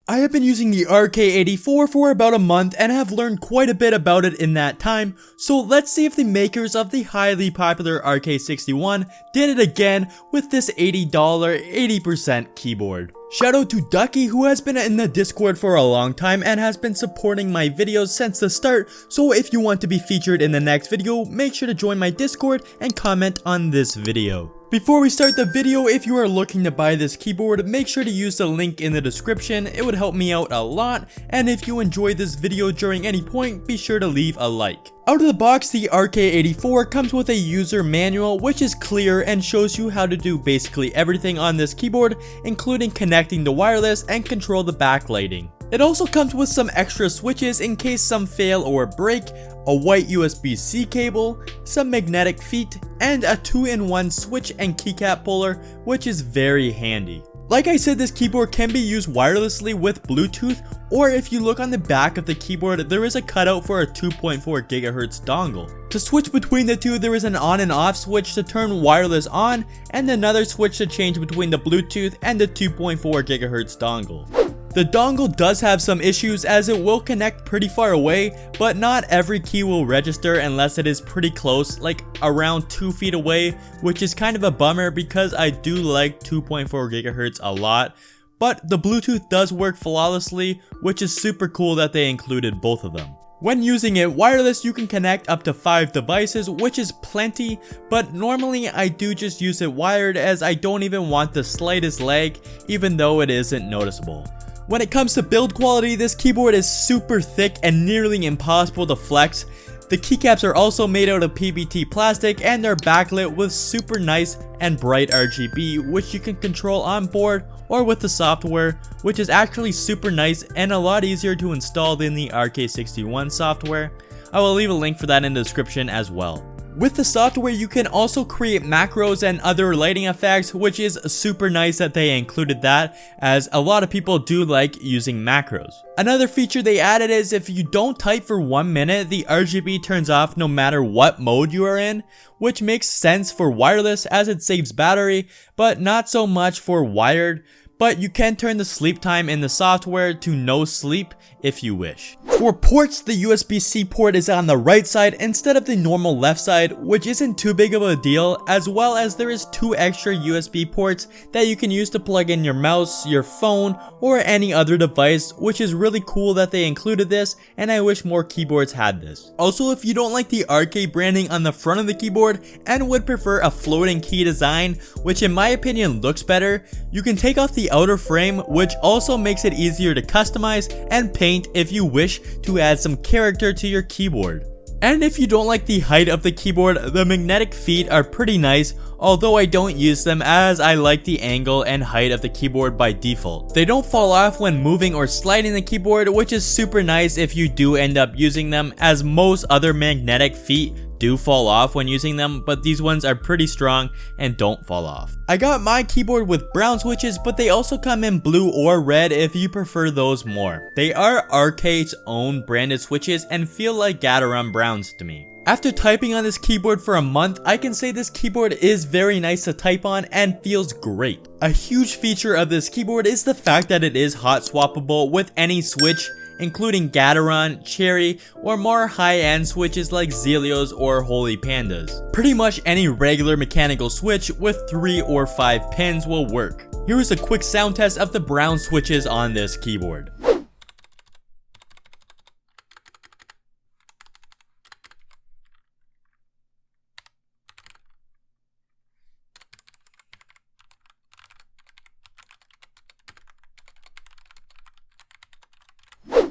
I have been using the RK84 for about a month and have learned quite a bit about it in that time, so let's see if the makers of the highly popular RK61 did it again with this $80 80% keyboard. Shout out to Ducky, who has been in the Discord for a long time and has been supporting my videos since the start, so if you want to be featured in the next video, make sure to join my Discord and comment on this video. Before we start the video, if you are looking to buy this keyboard, make sure to use the link in the description. It would help me out a lot, and if you enjoyed this video during any point, be sure to leave a like. Out of the box, the RK84 comes with a user manual which is clear and shows you how to do basically everything on this keyboard, including connecting the wireless and control the backlighting. It also comes with some extra switches in case some fail or break, a white USB-C cable, some magnetic feet, and a 2-in-1 switch and keycap puller, which is very handy. Like I said, this keyboard can be used wirelessly with Bluetooth, or if you look on the back of the keyboard, there is a cutout for a 2.4 GHz dongle. To switch between the two, there is an on and off switch to turn wireless on, and another switch to change between the Bluetooth and the 2.4 GHz dongle. The dongle does have some issues as it will connect pretty far away, but not every key will register unless it is pretty close, like around 2 feet away, which is kind of a bummer because I do like 2.4 GHz a lot. But the Bluetooth does work flawlessly, which is super cool that they included both of them. When using it wireless, you can connect up to 5 devices, which is plenty, but normally I do just use it wired as I don't even want the slightest lag, even though it isn't noticeable. When it comes to build quality, this keyboard is super thick and nearly impossible to flex. The keycaps are also made out of PBT plastic and they're backlit with super nice and bright RGB, which you can control on board or with the software, which is actually super nice and a lot easier to install than the RK61 software. I will leave a link for that in the description as well. With the software, you can also create macros and other lighting effects, which is super nice that they included that, as a lot of people do like using macros. Another feature they added is if you don't type for 1 minute, the RGB turns off no matter what mode you are in, which makes sense for wireless as it saves battery, but not so much for wired. But you can turn the sleep time in the software to no sleep if you wish. For ports, the USB-C port is on the right side instead of the normal left side, which isn't too big of a deal, as well as there is 2 extra USB ports that you can use to plug in your mouse, your phone, or any other device, which is really cool that they included this, and I wish more keyboards had this. Also, if you don't like the RK branding on the front of the keyboard and would prefer a floating key design, which in my opinion looks better, you can take off the outer frame, which also makes it easier to customize and paint if you wish to add some character to your keyboard. And if you don't like the height of the keyboard, the magnetic feet are pretty nice, although I don't use them as I like the angle and height of the keyboard by default. They don't fall off when moving or sliding the keyboard, which is super nice if you do end up using them, as most other magnetic feet do fall off when using them, but these ones are pretty strong and don't fall off. I got my keyboard with brown switches, but they also come in blue or red if you prefer those more. They are RK's own branded switches and feel like Gateron browns to me. After typing on this keyboard for a month, I can say this keyboard is very nice to type on and feels great. A huge feature of this keyboard is the fact that it is hot swappable with any switch, including Gateron, Cherry, or more high-end switches like Zelios or Holy Pandas. Pretty much any regular mechanical switch with 3 or 5 pins will work. Here is a quick sound test of the brown switches on this keyboard.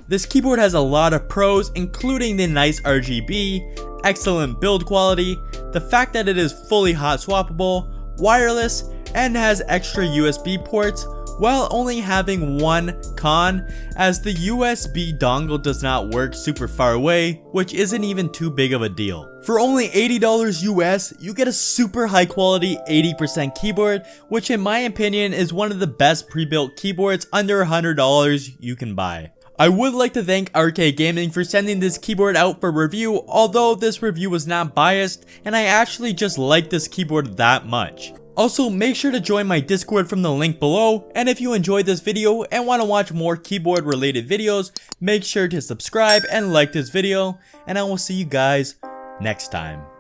This keyboard has a lot of pros, including the nice RGB, excellent build quality, the fact that it is fully hot swappable, wireless, and has extra USB ports, while only having one con, as the USB dongle does not work super far away, which isn't even too big of a deal. For only $80 US, you get a super high quality 80% keyboard, which in my opinion is one of the best pre-built keyboards under $100 you can buy. I would like to thank RK Gaming for sending this keyboard out for review, although this review was not biased and I actually just like this keyboard that much. Also, make sure to join my Discord from the link below, and if you enjoyed this video and want to watch more keyboard related videos, make sure to subscribe and like this video, and I will see you guys next time.